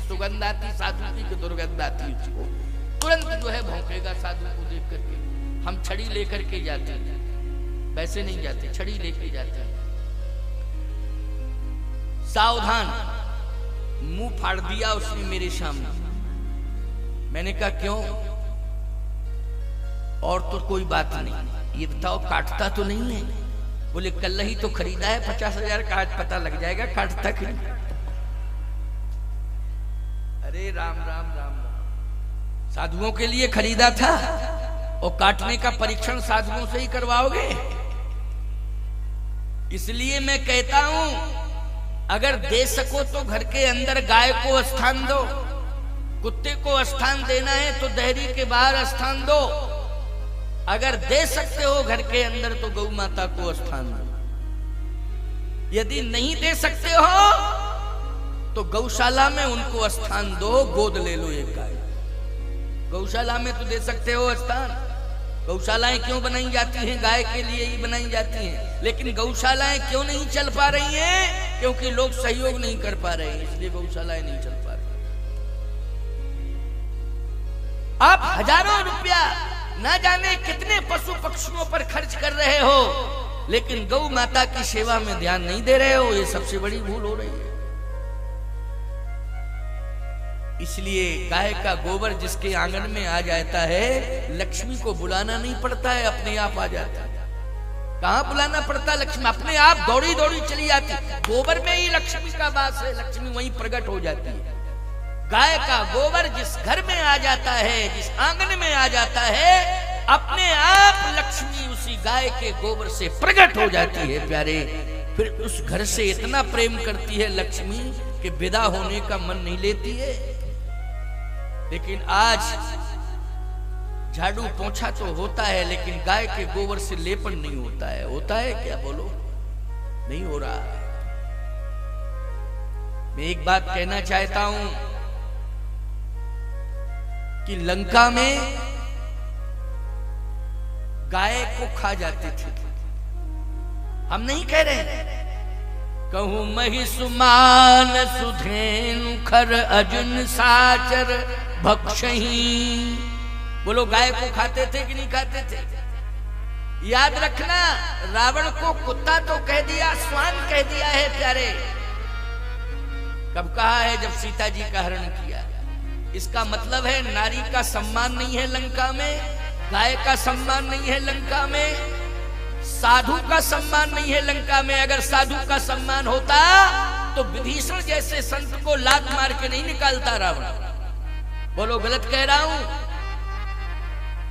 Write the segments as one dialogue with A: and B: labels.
A: सुगंध आती, साधु की दुर्गंध आती, उसको तुरंत जो है भौंकेगा साधु को देख करके। हम छड़ी लेकर के जाते हैं, वैसे नहीं जाते, छड़ी लेके जाते हैं। सावधान, मुंह फाड़ दिया उसने मेरे सामने। मैंने कहा क्यों? और तो कोई बात नहीं, ये बताओ काटता तो नहीं है? बोले कल ही तो खरीदा है 50,000 का, आज पता लग जाएगा काटता कि नहीं। अरे राम राम राम राम, साधुओं के लिए खरीदा था और काटने का परीक्षण साधुओं से ही करवाओगे? इसलिए मैं कहता हूं, अगर दे सको तो घर के अंदर गाय को स्थान दो, कुत्ते को स्थान देना है तो डेयरी के बाहर स्थान दो। अगर दे सकते हो घर के अंदर तो गौ माता को स्थान दो। यदि नहीं दे सकते हो तो गौशाला में उनको स्थान दो, गोद ले लो एक गाय। गौशाला में तो दे सकते हो स्थान। गौशालाएं क्यों बनाई जाती हैं? गाय के लिए ही बनाई जाती हैं। लेकिन गौशालाएं क्यों नहीं चल पा रही हैं? क्योंकि लोग सहयोग नहीं कर पा रहे हैं, इसलिए गौशालाएं नहीं चल पा रही। आप हजारों रुपया ना जाने कितने पशु पक्षियों पर खर्च कर रहे हो, लेकिन गौ माता की सेवा में ध्यान नहीं दे रहे हो। ये सबसे बड़ी भूल हो रही है। इसलिए गाय का गोबर जिसके आंगन में आ जाता है, लक्ष्मी को बुलाना नहीं पड़ता है, अपने आप आ जाता है। कहां बुलाना पड़ता? लक्ष्मी अपने आप दौड़ी दौड़ी चली जाती। गोबर में ही लक्ष्मी का वास है, लक्ष्मी वहीं प्रकट हो जाती है। गाय का गोबर जिस घर में आ जाता है, जिस आंगन में आ जाता है, अपने आप लक्ष्मी उसी गाय के गोबर से प्रकट हो जाती है प्यारे। फिर उस घर से इतना प्रेम करती है लक्ष्मी कि विदा होने का मन नहीं लेती है। लेकिन आज झाड़ू पोंछा तो होता है, लेकिन गाय के गोबर से लेपन नहीं होता है। होता है क्या? बोलो, नहीं हो रहा है। मैं एक बात कहना चाहता हूं कि लंका में गाय को खा जाते थे। हम नहीं कह रहे, कहूं महिषुमान सुधेनु खर अर्जुन साचर भक्षही। बोलो, गाय को खाते थे कि नहीं खाते थे? याद रखना, रावण को कुत्ता तो कह दिया, स्वान कह दिया है प्यारे। कब कहा है? जब सीता जी का हरण किया। इसका मतलब है नारी का सम्मान नहीं है लंका में, गाय का सम्मान नहीं है लंका में, साधु का सम्मान नहीं है लंका में। अगर साधु का सम्मान होता तो विभीषण जैसे संत को लात मार के नहीं निकालता रावण। बोलो, गलत कह रहा हूं?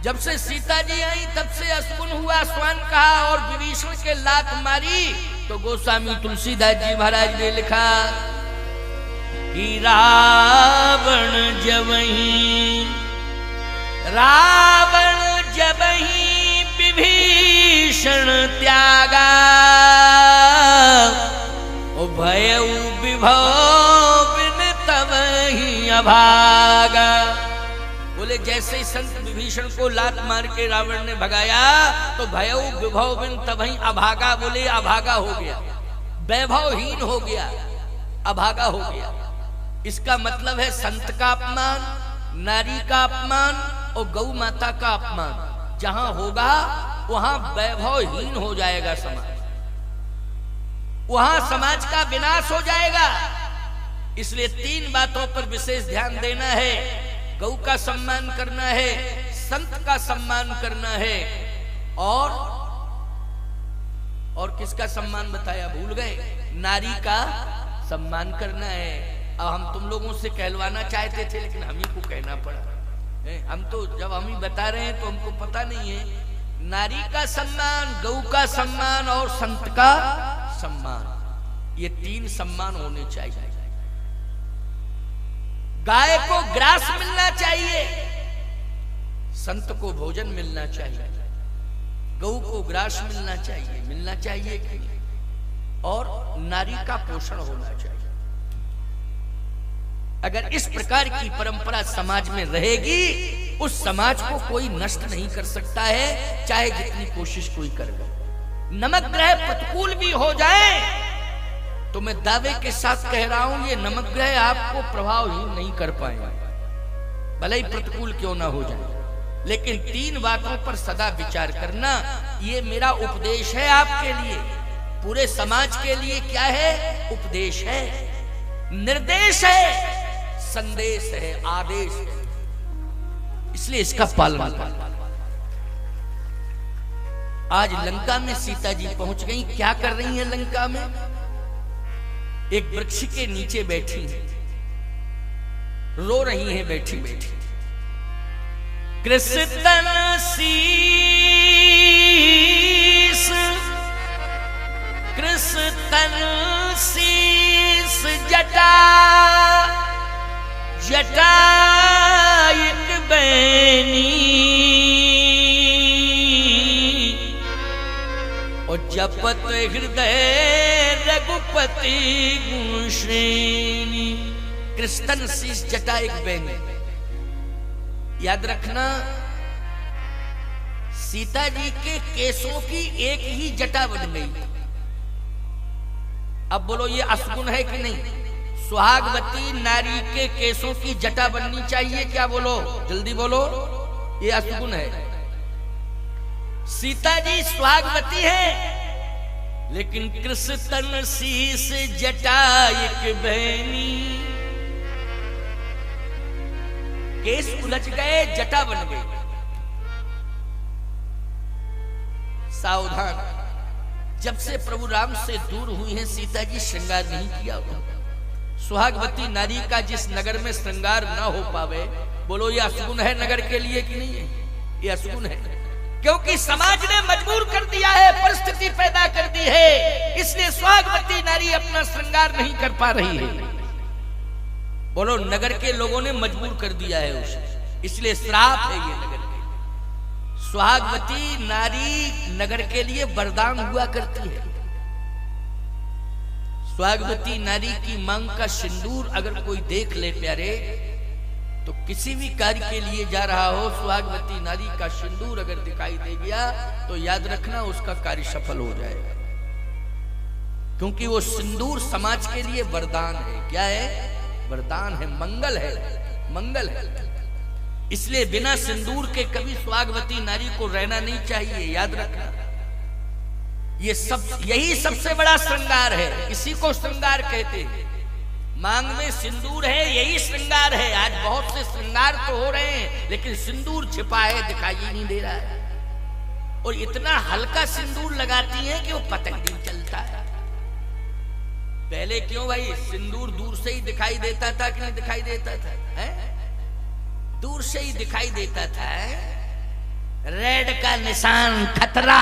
A: जब से सीता जी आई तब से अस्पुन हुआ, स्वान कहा और विभीषण के लात मारी। तो गोस्वामी तुलसीदास जी महाराज ने लिखा कि रावण जबहि विभीषण त्यागा, ओ भयउ विभव बिन तबहि अभागा। बोले, जैसे ही संत विभीषण को लात मार के रावण ने भगाया तो भयउ विभव बिन तबहि अभागा। बोले, अभागा हो गया, वैभवहीन हो गया, अभागा हो गया। इसका मतलब है संत का अपमान, नारी का अपमान और गौ माता का अपमान जहां होगा वहां वैभवहीन हो जाएगा समाज, वहां समाज का विनाश हो जाएगा। इसलिए 3 बातों पर विशेष ध्यान देना है। गौ का सम्मान करना है, संत का सम्मान करना है, और किसका सम्मान बताया? भूल गए। नारी का सम्मान करना है। अब हम तुम लोगों से कहलवाना चाहते थे, लेकिन हम ही को कहना पड़ा। हम तो जब हम ही बता रहे हैं तो हमको पता नहीं है। नारी का सम्मान, गौ का सम्मान और संत का सम्मान, ये 3 सम्मान होने चाहिए। गाय को ग्रास मिलना चाहिए, संत को भोजन मिलना चाहिए, गौ को ग्रास मिलना चाहिए कि नहीं? और नारी का पोषण होना चाहिए। अगर इस प्रकार की परंपरा समाज में रहेगी, उस समाज को कोई नष्ट नहीं कर सकता है, चाहे जितनी कोशिश कोई कर ले। नमक ग्रह प्रतिकूल भी हो जाए तो मैं दावे के साथ कह रहा हूं ये नवग्रह आपको प्रभावहीन नहीं कर पाएंगे, भले ही प्रतिकूल क्यों ना हो जाए। लेकिन 3 बातों पर सदा विचार करना, ये मेरा उपदेश है आपके लिए, पूरे समाज के लिए। क्या है? उपदेश है, निर्देश है, संदेश है, आदेश है, इसलिए इसका पालन करना। आज लंका में सीता जी पहुंच गई। क्या कर रही हैं लंका में? एक वृक्ष के नीचे बैठी हैं, रो रही हैं बैठी बैठी। कृष्ण शीस, कृष्ण शीस जटा, जटा एक बैनी, और जपत हृदय रघुपति गुण श्रेणी। कृष्ण शीश जटा एक बैनी। याद रखना, सीता जी के केसों की एक ही जटा बन गई। अब बोलो ये असगुण है कि नहीं? सुहागवती नारी के केसों की जटा बननी चाहिए क्या? बोलो जल्दी बोलो, ये असगुण है। सीता जी सुहागवती है, लेकिन कृष्ण शीस जटा एक बहनी। केस उलझ गए, जटा बन गई। सावधान, जब से प्रभु राम से दूर हुई हैं सीता जी, श्रृंगार नहीं किया हुआ। सुहागवती नारी का जिस नगर में श्रृंगार ना हो पावे, बोलो ये असगुण है नगर के लिए कि नहीं है? ये असगुण है, क्योंकि समाज ने मजबूर कर दिया है, परिस्थिति पैदा कर दी है, इसलिए सुहागवती नारी अपना श्रृंगार नहीं कर पा रही है। बोलो नगर के लोगों ने मजबूर कर दिया है उसे, इसलिए श्राप है ये नगर के। सुहागवती नारी नगर के लिए वरदान हुआ करती है। सुहागवती नारी की मांग का सिंदूर अगर कोई देख ले प्यारे, तो किसी भी कार्य के लिए जा रहा हो, सुहागवती नारी का सिंदूर अगर दिखाई दे गया तो याद रखना उसका कार्य सफल हो जाएगा, क्योंकि वो सिंदूर समाज के लिए वरदान है। क्या है? वरदान है, मंगल है, मंगल है। इसलिए बिना सिंदूर के कभी सुहागवती नारी को रहना नहीं चाहिए, याद रखना। ये सब, यही सबसे बड़ा श्रृंगार है, इसी को श्रृंगार कहते हैं। मांग में सिंदूर है, यही श्रृंगार है। आज बहुत से श्रृंगार तो हो रहे हैं, लेकिन सिंदूर छिपा है, दिखाई ही नहीं दे रहा है। और इतना हल्का सिंदूर लगाती है कि वो पता नहीं चलता है। पहले क्यों भाई, सिंदूर दूर से ही दिखाई देता था कि नहीं दिखाई देता था? है? दूर से ही दिखाई देता था। रेड का निशान खतरा,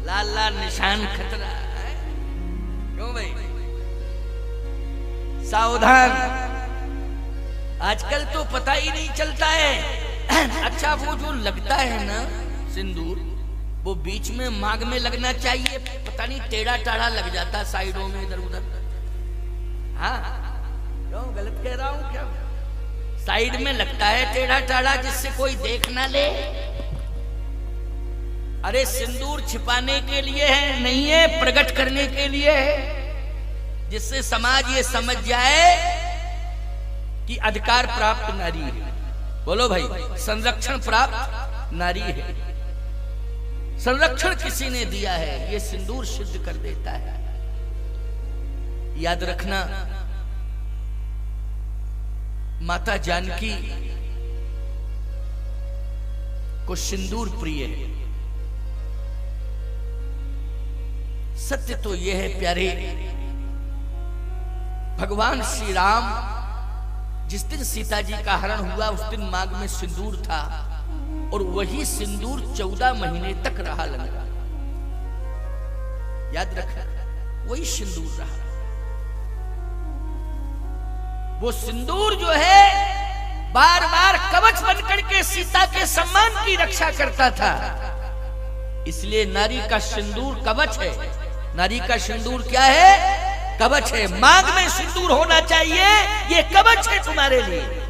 A: लाल लाल निशान खतरा। क्यों भाई? सावधान, आजकल तो पता ही नहीं चलता है। अच्छा वो जो लगता है ना सिंदूर, वो बीच में मांग में लगना चाहिए, पता नहीं टेढ़ा टाढ़ा लग जाता साइडों में, इधर उधर। हाँ क्यों, गलत कह रहा हूं क्या? साइड में लगता है टेढ़ा टाढ़ा, जिससे कोई देख ना ले। अरे सिंदूर छिपाने के लिए है, नहीं है प्रकट करने के लिए है, जिससे समाज ये समझ जाए कि अधिकार प्राप्त नारी है। बोलो भाई, संरक्षण प्राप्त नारी है, संरक्षण किसी ने दिया है, ये सिंदूर सिद्ध कर देता है। याद रखना, माता जानकी को सिंदूर प्रिय है। सत्य तो यह है प्यारे, भगवान श्री राम जिस दिन सीता जी का हरण हुआ, उस दिन मांग में सिंदूर था, और वही सिंदूर 14 महीने तक रहा लंका। याद रखना, वही सिंदूर रहा। वो सिंदूर जो है बार बार कवच बनकर के सीता के सम्मान की रक्षा करता था। इसलिए नारी का सिंदूर कवच है। नारी का सिंदूर क्या है? कवच है। मांग में सिंदूर होना चाहिए, ये कवच है तुम्हारे लिए।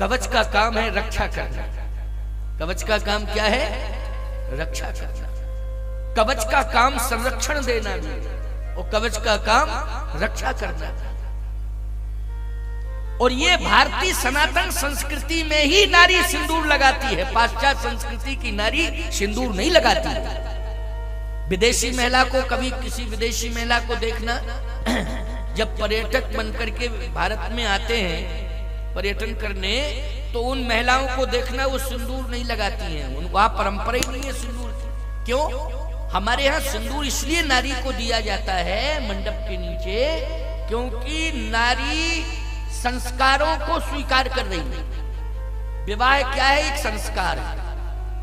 A: कवच का काम है रक्षा करना। कवच का काम क्या है? रक्षा करना। कवच का काम संरक्षण देना भी और कवच का काम रक्षा करना भी। और ये भारतीय सनातन संस्कृति में ही नारी सिंदूर लगाती है, पाश्चात्य संस्कृति की नारी सिंदूर नहीं लगाती। विदेशी महिला को, कभी किसी विदेशी महिला को देखना, जब पर्यटक बनकर के भारत में आते हैं पर्यटन करने, तो उन महिलाओं को देखना वो सिंदूर नहीं लगाती हैं। उनको वहां परंपरा ही नहीं है सिंदूर की। क्यों? हमारे यहाँ सिंदूर इसलिए नारी को दिया जाता है मंडप के नीचे, क्योंकि नारी संस्कारों को स्वीकार कर रही है। विवाह क्या है? एक संस्कार है।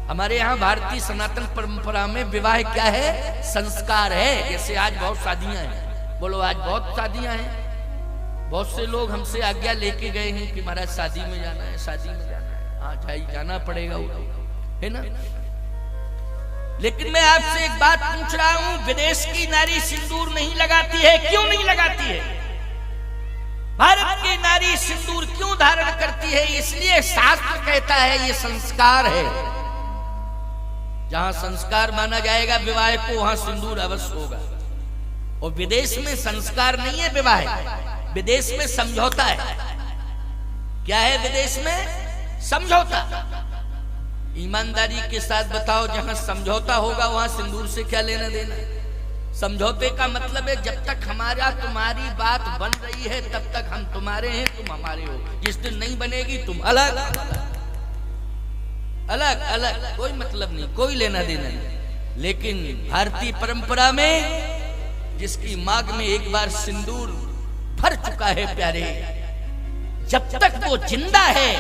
A: हमारे यहाँ भारतीय सनातन परंपरा में विवाह क्या है? संस्कार है। जैसे आज बहुत शादियां हैं, बोलो आज बहुत शादियां हैं, बहुत से लोग हमसे आज्ञा लेके गए हैं कि महाराज शादी में जाना है, शादी में जाना है। हाँ भाई जाना पड़ेगा, है ना। लेकिन मैं आपसे एक बात पूछ रहा हूं, विदेश की नारी सिंदूर नहीं लगाती है, क्यों नहीं लगाती है? भारत की नारी सिंदूर क्यों धारण करती है? इसलिए शास्त्र कहता है ये संस्कार है। जहां संस्कार माना जाएगा विवाह को, वहां सिंदूर अवश्य होगा। और विदेश में संस्कार नहीं है विवाह, विदेश में समझौता है। क्या है विदेश में? समझौता। ईमानदारी के साथ बताओ, जहां समझौता होगा वहां सिंदूर से क्या लेना देना? समझौते का मतलब है जब तक हमारा तुम्हारी बात बन रही है तब तक हम तुम्हारे हैं, तुम हमारे हो। जिस दिन नहीं बनेगी तुम अलग अलग अलग, कोई मतलब नहीं, कोई लेना देना नहीं। लेकिन भारतीय परंपरा में जिसकी मांग में एक बार सिंदूर भर चुका है प्यारे, जब तक वो जिंदा है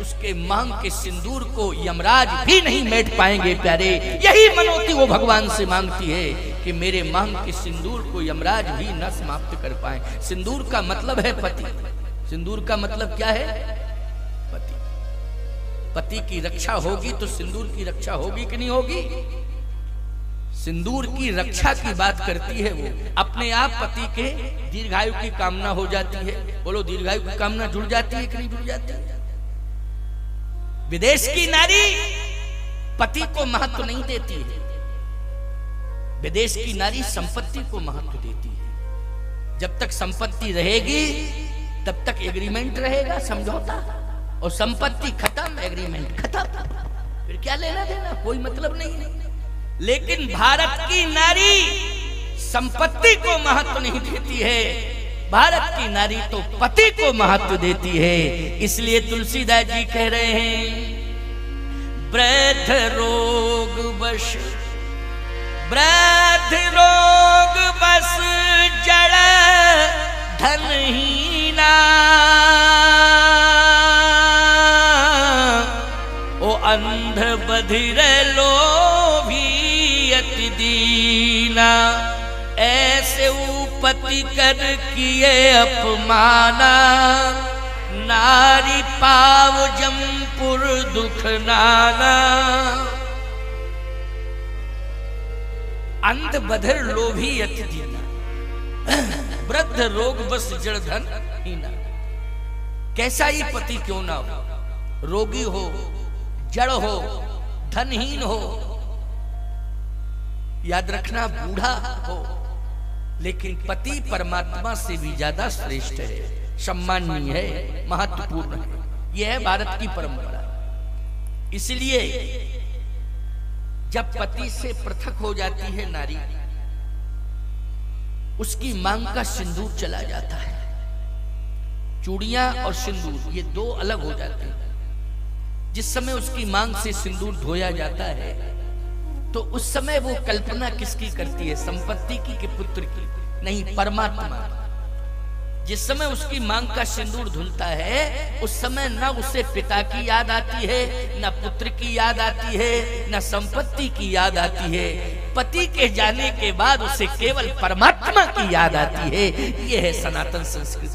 A: उसके मांग के सिंदूर को यमराज भी नहीं मेट पाएंगे प्यारे। यही मनोती वो भगवान से मांगती है कि मेरे मांग के सिंदूर को यमराज भी न समाप्त कर पाए। सिंदूर का मतलब है पति। सिंदूर का मतलब क्या है? पति। पति की रक्षा होगी तो सिंदूर की रक्षा होगी कि नहीं होगी? सिंदूर की रक्षा की बात करती है वो। अपने आप पति के दीर्घायु की कामना हो जाती है। बोलो दीर्घायु की कामना जुड़ जाती है कि नहीं जुड़ जाती है? विदेश की नारी पति को महत्व नहीं देती है, विदेश की नारी संपत्ति को महत्व देती है। जब तक संपत्ति रहेगी तब तक एग्रीमेंट रहेगा, समझौता, और संपत्ति खत्म, एग्रीमेंट खत्म, फिर क्या लेना देना, कोई मतलब नहीं है। लेकिन भारत की नारी संपत्ति को महत्व नहीं देती है, भारत की नारी तो पति को महत्व देती है। इसलिए तुलसीदास जी कह रहे हैं, वृद्ध रोग बस, वृद्ध रोग बस जड़ धनहीना, ओ अंध बधिर लोभी अति दीना, ऐसे उपति कर किए अपमाना, नारी पाव जमपुर दुख नाना। अंध बधिर लोभी अति दीना, वृद्ध रोग बस जड़ धन हीना। कैसा ही पति क्यों ना हो, रोगी हो, जड़ हो, धनहीन हो, याद रखना बूढ़ा हो, लेकिन पति परमात्मा से भी ज्यादा श्रेष्ठ है, सम्माननीय है, महत्वपूर्ण है। यह है भारत की परंपरा। इसलिए जब पति से पृथक हो जाती है नारी, उसकी मांग का सिंदूर चला जाता है। चूड़ियां और सिंदूर ये दो अलग हो जाते हैं। जिस समय उसकी मांग से सिंदूर धोया जाता है तो उस समय वो कल्पना किसकी करती है? संपत्ति की कि पुत्र की? नहीं, परमात्मा। जिस समय उसकी मांग का सिंदूर धुलता है उस समय न उसे पिता की याद आती है, न पुत्र की याद आती है, न संपत्ति की याद आती है। पति के जाने के बाद उसे केवल परमात्मा की याद आती है। यह है सनातन संस्कृति।